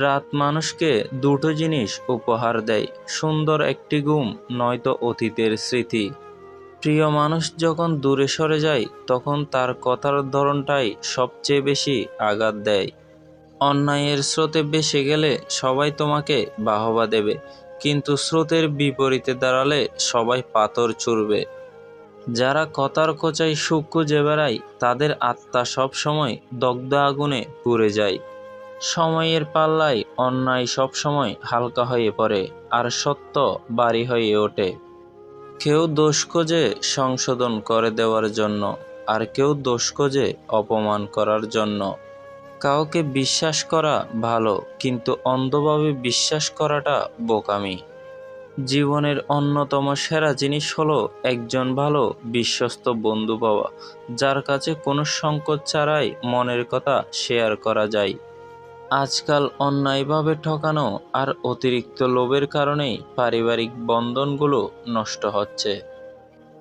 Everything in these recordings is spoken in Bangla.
রাত মানুষকে দুটো জিনিস উপহার দেয়, সুন্দর একটি ঘুম, নয়তো অতীতের স্মৃতি। প্রিয় মানুষ যখন দূরে সরে যায় তখন তার কথার ধরনটাই সবচেয়ে বেশি আঘাত দেয়। অন্যায়ের স্রোতে ভেসে গেলে সবাই তোমাকে বাহবা দেবে, কিন্তু স্রোতের বিপরীতে দাঁড়ালে সবাই পাথর ছুঁড়বে। যারা কথার খোঁচায় সুখ খুঁজে বেড়ায় তাদের আত্মা সবসময় দগ্ধ আগুনে পুড়ে যায়। সময়ের পাল্লায় অন্যায় সবসময় হালকা হয়ে পড়ে, আর সত্য ভারী হয়ে ওঠে। কেউ দোষ খোঁজে সংশোধন করে দেওয়ার জন্য, আর কেউ দোষ খোঁজে অপমান করার জন্য। কাউকে বিশ্বাস করা ভালো, কিন্তু অন্ধভাবে বিশ্বাস করাটা বোকামি। জীবনের অন্যতম সেরা জিনিস হলো একজন ভালো বিশ্বস্ত বন্ধু পাওয়া, যার কাছে কোনো সংকোচ ছাড়াই মনের কথা শেয়ার করা যায়। আজকাল অন্যায়ভাবে ঠকানো আর অতিরিক্ত লোভের কারণেই পারিবারিক বন্ধনগুলো নষ্ট হচ্ছে।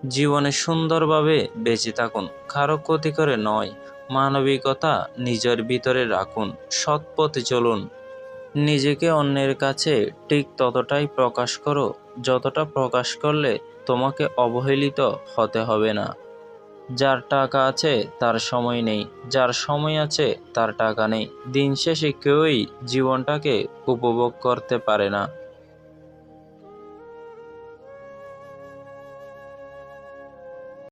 জীবনে সুন্দরভাবে বেঁচে থাকুন, কারো ক্ষতি করে নয়। মানবিকতা নিজের ভিতরে রাখুন, সৎ পথে চলুন। নিজেকে অন্যের কাছে ঠিক ততটাই প্রকাশ করো যতটা প্রকাশ করলে তোমাকে অবহেলিত হতে হবে না। যার টাকা আছে তার সময় নেই, যার সময় আছে তার টাকা নেই। দিন শেষে কেউই জীবনটাকে উপভোগ করতে পারে না।